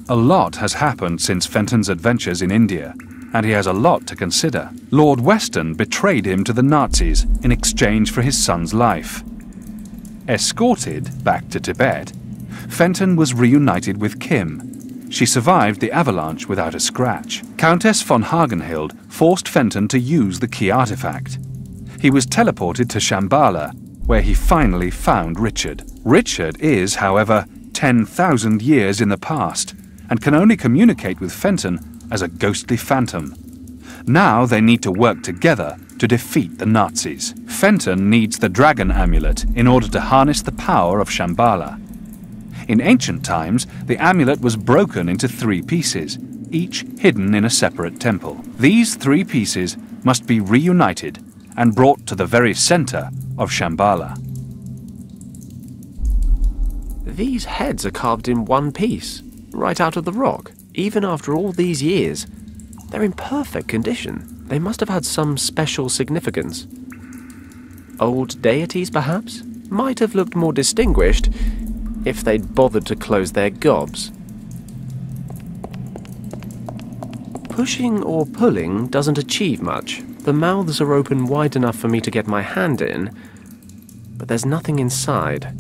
A lot has happened since Fenton's adventures in India, and he has a lot to consider. Lord Weston betrayed him to the Nazis in exchange for his son's life. Escorted back to Tibet, Fenton was reunited with Kim. She survived the avalanche without a scratch. Countess von Hagenhild forced Fenton to use the key artifact. He was teleported to Shambala, where he finally found Richard. Richard is, however, 10,000 years in the past, and can only communicate with Fenton as a ghostly phantom. Now they need to work together to defeat the Nazis. Fenton needs the dragon amulet in order to harness the power of Shambala. In ancient times, the amulet was broken into 3 pieces, each hidden in a separate temple. These 3 pieces must be reunited and brought to the very center of Shambhala. These heads are carved in one piece, right out of the rock. Even after all these years, they're in perfect condition. They must have had some special significance. Old deities, perhaps, might have looked more distinguished if they'd bothered to close their gobs. Pushing or pulling doesn't achieve much. The mouths are open wide enough for me to get my hand in, but there's nothing inside.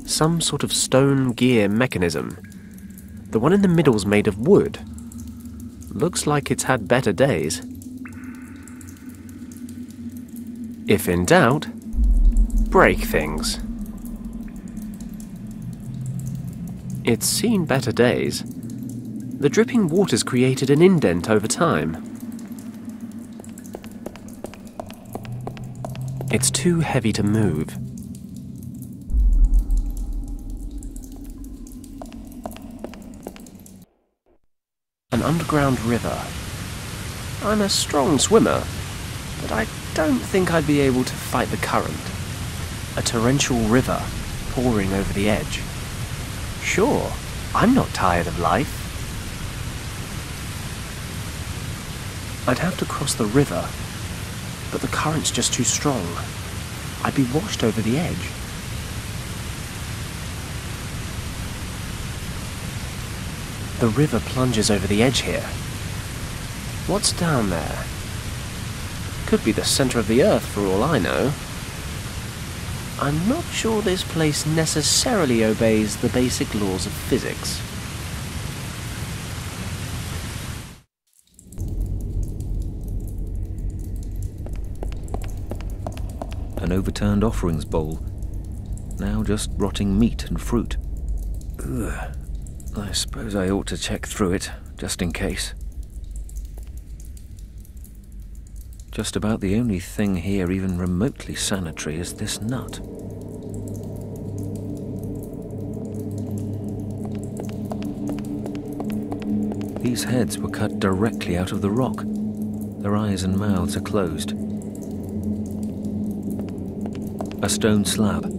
Some sort of stone gear mechanism. The one in the middle's made of wood. Looks like it's had better days. If in doubt, break things. It's seen better days. The dripping water's created an indent over time. It's too heavy to move. An underground river. I'm a strong swimmer, but I don't think I'd be able to fight the current. A torrential river pouring over the edge. Sure, I'm not tired of life. I'd have to cross the river, but the current's just too strong. I'd be washed over the edge. The river plunges over the edge here. What's down there? Could be the center of the earth for all I know. I'm not sure this place necessarily obeys the basic laws of physics. An overturned offerings bowl. Now just rotting meat and fruit. Ugh. I suppose I ought to check through it, just in case. Just about the only thing here even remotely sanitary is this nut. These heads were cut directly out of the rock. Their eyes and mouths are closed. A stone slab.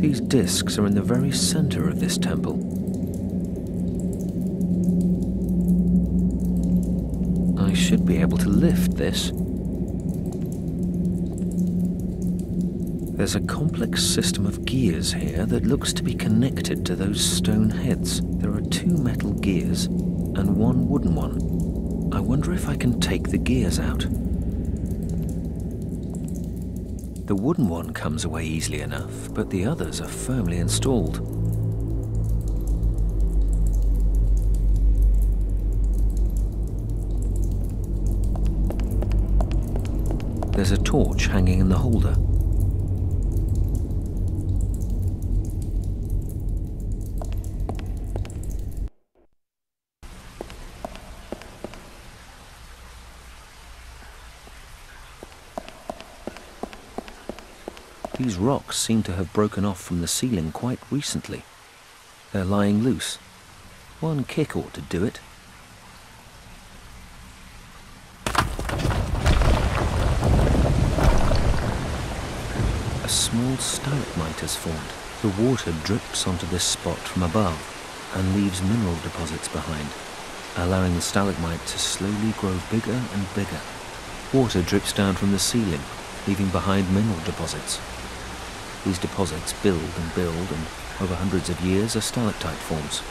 These discs are in the very center of this temple. I should be able to lift this. There's a complex system of gears here that looks to be connected to those stone heads. There are 2 metal gears and 1 wooden one. I wonder if I can take the gears out. The wooden one comes away easily enough, but the others are firmly installed. There's a torch hanging in the holder. These rocks seem to have broken off from the ceiling quite recently. They're lying loose. One kick ought to do it. A small stalagmite has formed. The water drips onto this spot from above and leaves mineral deposits behind. allowing the stalagmite to slowly grow bigger and bigger. Water drips down from the ceiling, leaving behind mineral deposits. These deposits build, and over hundreds of years a stalactite forms.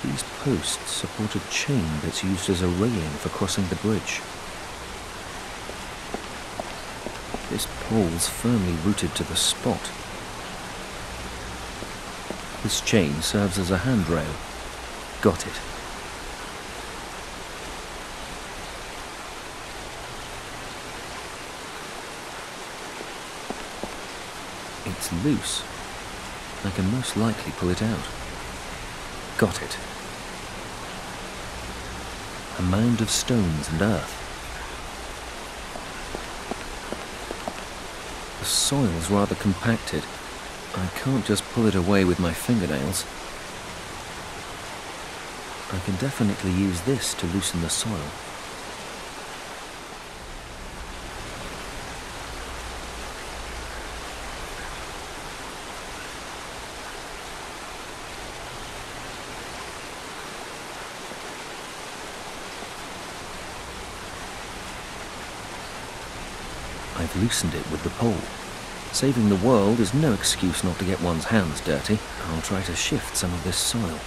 These posts support a chain that's used as a railing for crossing the bridge. This pole's firmly rooted to the spot. This chain serves as a handrail. Got it. It's loose. I can most likely pull it out. Got it. A mound of stones and earth. The soil's rather compacted. I can't just pull it away with my fingernails. I can definitely use this to loosen the soil. I've loosened it with the pole. Saving the world is no excuse not to get one's hands dirty. I'll try to shift some of this soil.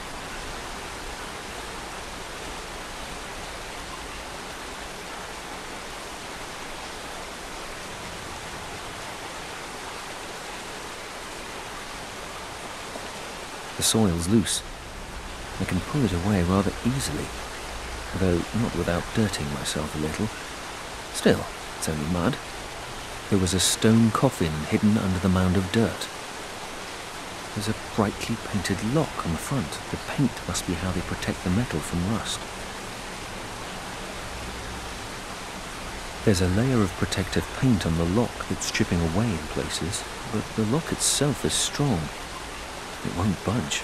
The soil's loose. I can pull it away rather easily, though not without dirtying myself a little. Still, it's only mud. There was a stone coffin hidden under the mound of dirt. There's a brightly painted lock on the front. The paint must be how they protect the metal from rust. There's a layer of protective paint on the lock that's chipping away in places, but the lock itself is strong. It won't budge.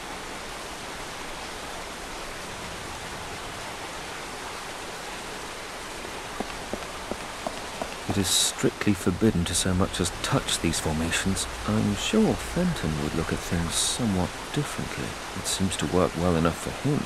It is strictly forbidden to so much as touch these formations. I'm sure Fenton would look at things somewhat differently. It seems to work well enough for him.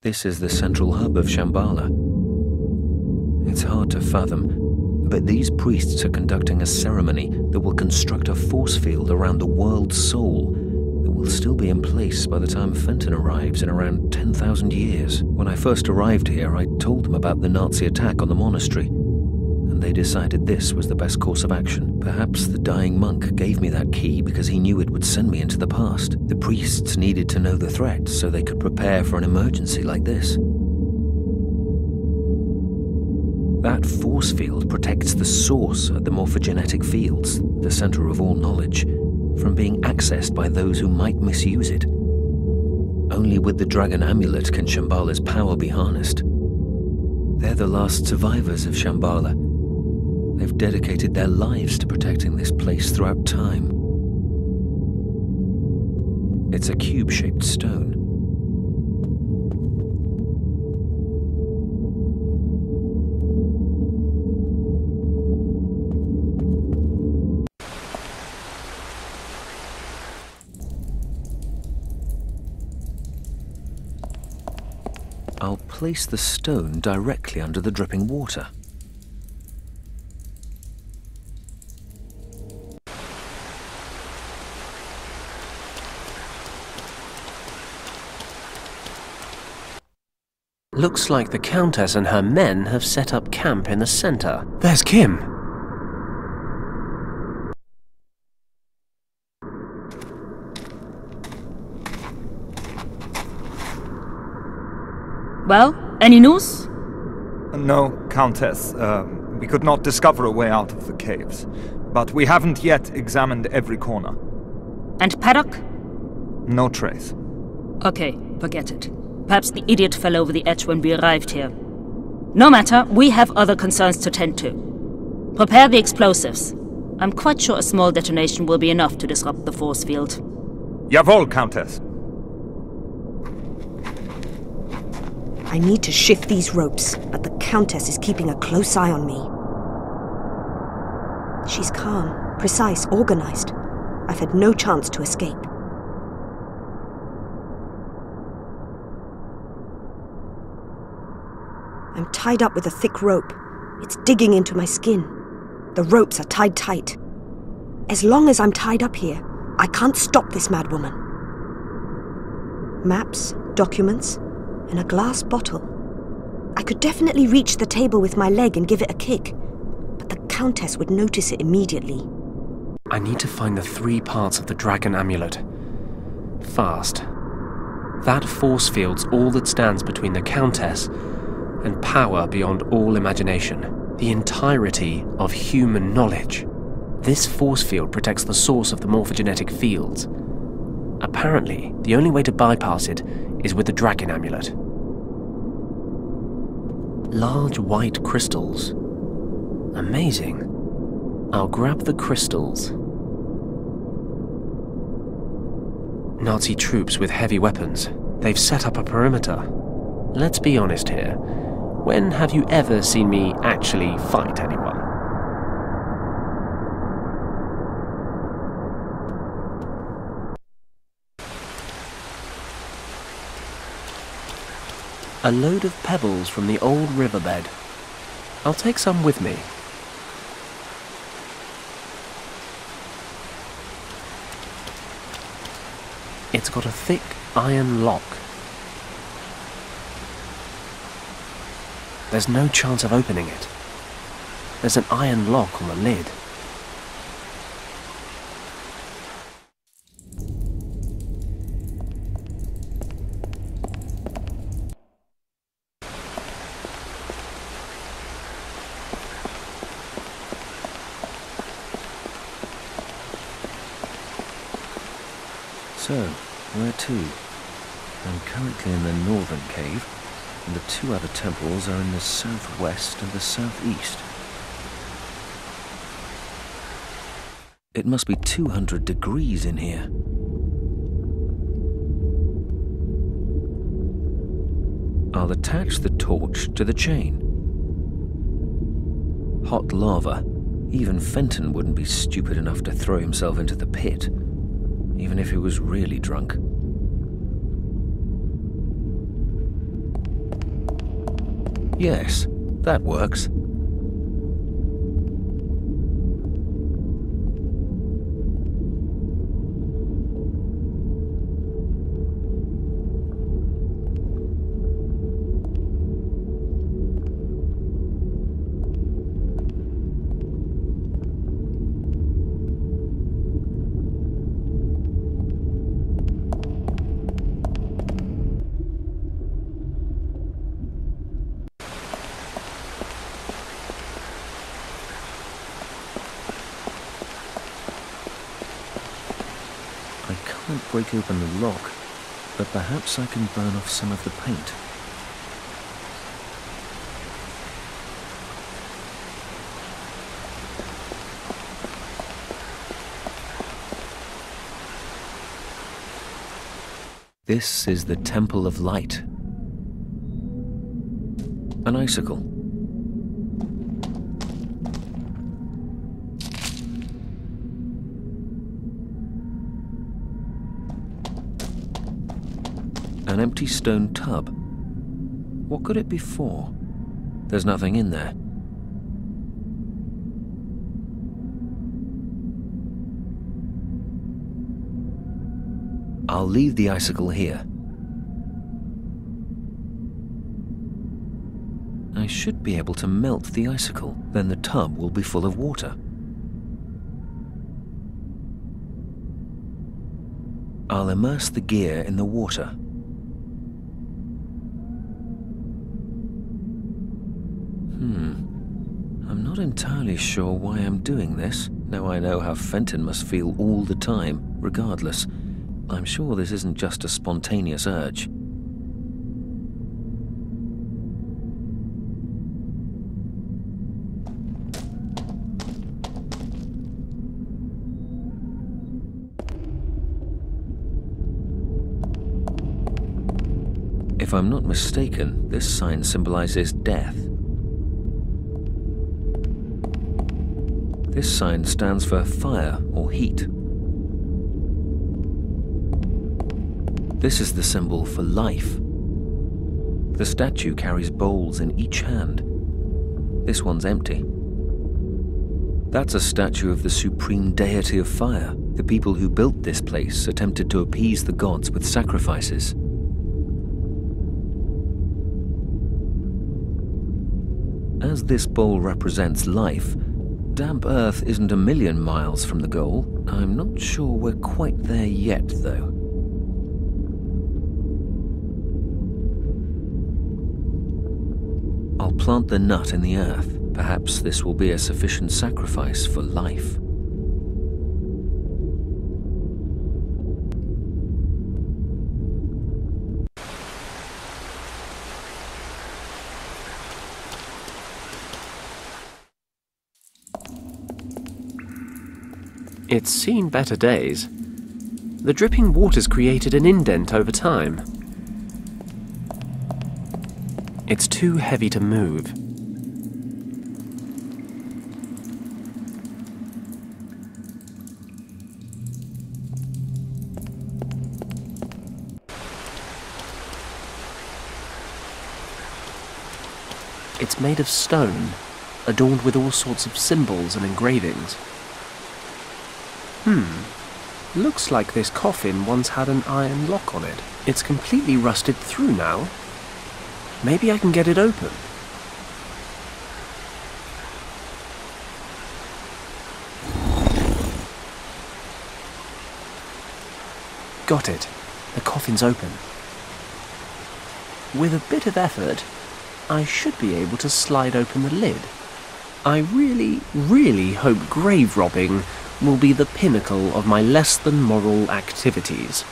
This is the central hub of Shambala. It's hard to fathom, but these priests are conducting a ceremony that will construct a force field around the world's soul that will still be in place by the time Fenton arrives in around 10,000 years. When I first arrived here, I told them about the Nazi attack on the monastery, and they decided this was the best course of action. Perhaps the dying monk gave me that key because he knew it would send me into the past. The priests needed to know the threat so they could prepare for an emergency like this. That force field protects the source of the morphogenetic fields, the center of all knowledge, from being accessed by those who might misuse it. Only with the dragon amulet can Shambala's power be harnessed. They're the last survivors of Shambala. They've dedicated their lives to protecting this place throughout time. It's a cube-shaped stone. I'll place the stone directly under the dripping water. Looks like the Countess and her men have set up camp in the center. There's Kim. Well, any news? No, Countess. We could not discover a way out of the caves, but we haven't yet examined every corner. And paddock? No trace. Okay, forget it. Perhaps the idiot fell over the edge when we arrived here. No matter, we have other concerns to tend to. Prepare the explosives. I'm quite sure a small detonation will be enough to disrupt the force field. Jawohl, Countess. I need to shift these ropes, but the Countess is keeping a close eye on me. She's calm, precise, organized. I've had no chance to escape. I'm tied up with a thick rope. It's digging into my skin. The ropes are tied tight. As long as I'm tied up here, I can't stop this madwoman. Maps, documents, and a glass bottle. I could definitely reach the table with my leg and give it a kick, but the Countess would notice it immediately. I need to find the 3 parts of the dragon amulet. Fast. That force field's all that stands between the Countess and power beyond all imagination. The entirety of human knowledge. This force field protects the source of the morphogenetic fields. Apparently, the only way to bypass it is with the dragon amulet. Large white crystals. Amazing. I'll grab the crystals. Nazi troops with heavy weapons. They've set up a perimeter. Let's be honest here. When have you ever seen me actually fight anyone? A load of pebbles from the old riverbed. I'll take some with me. It's got a thick iron lock. There's no chance of opening it. There's an iron lock on the lid. So, where to? I'm currently in the northern cave, and the 2 other temples are in the southwest and the southeast. It must be 200 degrees in here. I'll attach the torch to the chain. Hot lava. Even Fenton wouldn't be stupid enough to throw himself into the pit, even if he was really drunk. Yes, that works. I can't break open the lock, but perhaps I can burn off some of the paint. This is the Temple of Light. An icicle. An empty stone tub. What could it be for? There's nothing in there. I'll leave the icicle here. I should be able to melt the icicle, then the tub will be full of water. I'll immerse the gear in the water. I'm not not entirely sure why I'm doing this. Now I know how Fenton must feel all the time, regardless. I'm sure this isn't just a spontaneous urge. If I'm not mistaken, this sign symbolizes death. This sign stands for fire or heat. This is the symbol for life. The statue carries bowls in each hand. This one's empty. That's a statue of the supreme deity of fire. The people who built this place attempted to appease the gods with sacrifices. As this bowl represents life, damp earth isn't a million miles from the goal. I'm not sure we're quite there yet, though. I'll plant the nut in the earth. Perhaps this will be a sufficient sacrifice for life. It's seen better days. The dripping water's created an indent over time. It's too heavy to move. It's made of stone, adorned with all sorts of symbols and engravings. Looks like this coffin once had an iron lock on it. It's completely rusted through now. Maybe I can get it open. Got it. The coffin's open. With a bit of effort, I should be able to slide open the lid. I really, really hope grave robbing will be the pinnacle of my less-than-moral activities.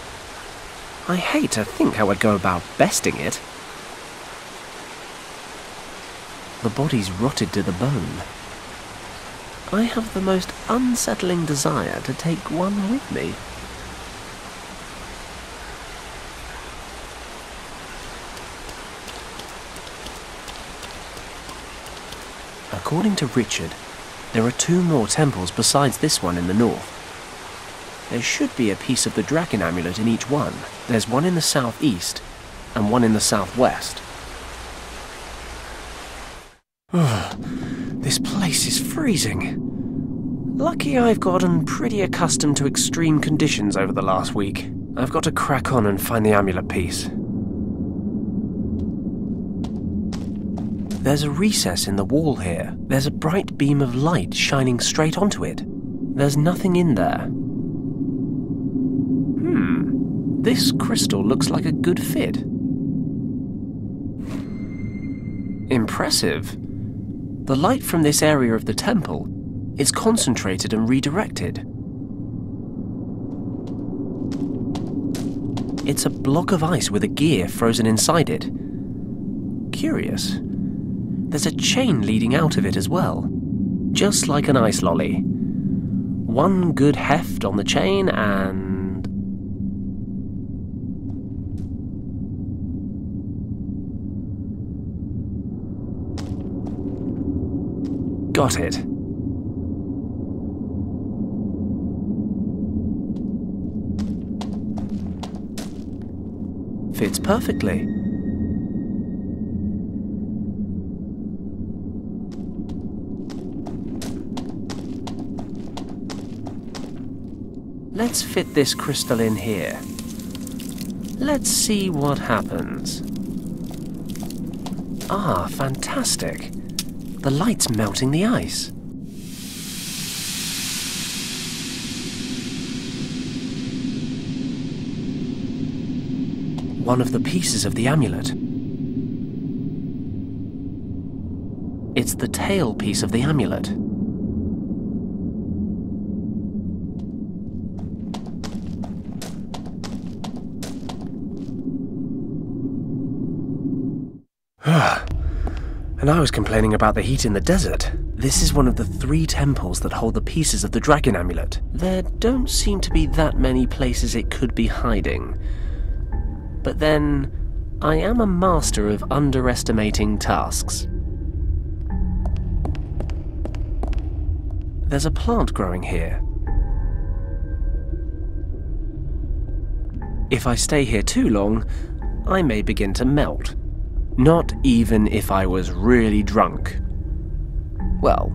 I hate to think how I'd go about besting it. The body's rotted to the bone. I have the most unsettling desire to take one with me. According to Richard, there are 2 more temples besides this one in the north. There should be a piece of the dragon amulet in each one. There's one in the southeast and one in the southwest. This place is freezing. Lucky I've gotten pretty accustomed to extreme conditions over the last week. I've got to crack on and find the amulet piece. There's a recess in the wall here. There's a bright beam of light shining straight onto it. There's nothing in there. This crystal looks like a good fit. Impressive. The light from this area of the temple is concentrated and redirected. It's a block of ice with a gear frozen inside it. Curious. There's a chain leading out of it as well, just like an ice lolly. One good heft on the chain and... got it. Fits perfectly. Let's fit this crystal in here. Let's see what happens. Ah, fantastic. The light's melting the ice. One of the pieces of the amulet. It's the tailpiece of the amulet. And I was complaining about the heat in the desert. This is one of the 3 temples that hold the pieces of the dragon amulet. There don't seem to be that many places it could be hiding. But then, I am a master of underestimating tasks. There's a plant growing here. If I stay here too long, I may begin to melt. Not even if I was really drunk. Well,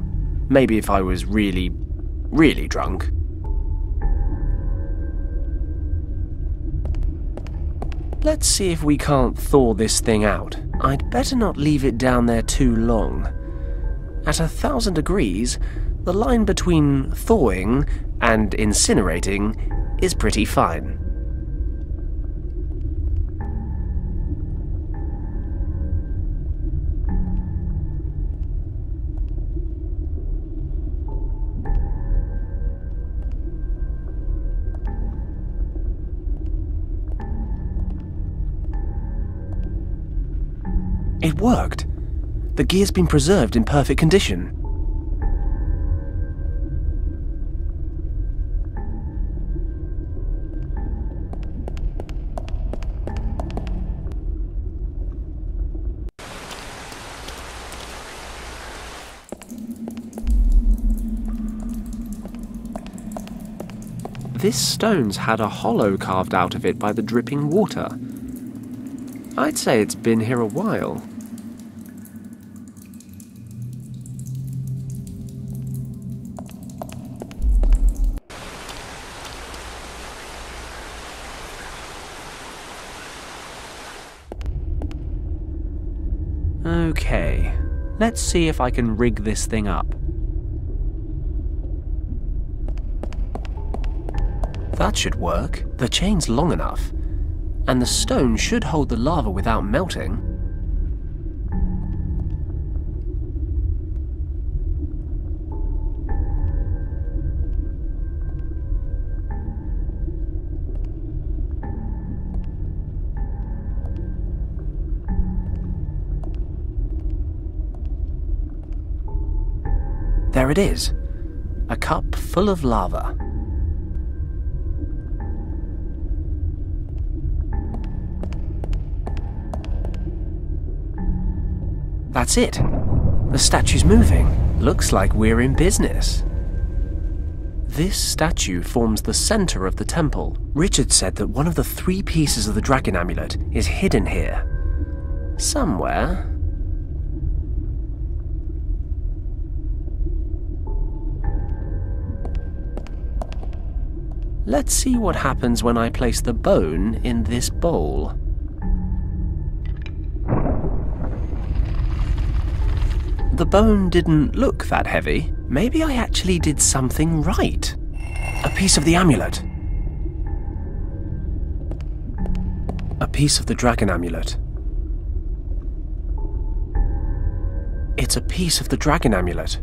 maybe if I was really, really drunk. Let's see if we can't thaw this thing out. I'd better not leave it down there too long. At 1,000 degrees, the line between thawing and incinerating is pretty fine. It worked. The gear's been preserved in perfect condition. This stone's had a hollow carved out of it by the dripping water. I'd say it's been here a while. Okay, let's see if I can rig this thing up. That should work. The chain's long enough, and the stone should hold the lava without melting. There it is, a cup full of lava. That's it. The statue's moving. Looks like we're in business. This statue forms the center of the temple. Richard said that one of the 3 pieces of the dragon amulet is hidden here. Somewhere. Let's see what happens when I place the bone in this bowl. The bone didn't look that heavy. Maybe I actually did something right. A piece of the amulet. A piece of the dragon amulet. It's a piece of the dragon amulet.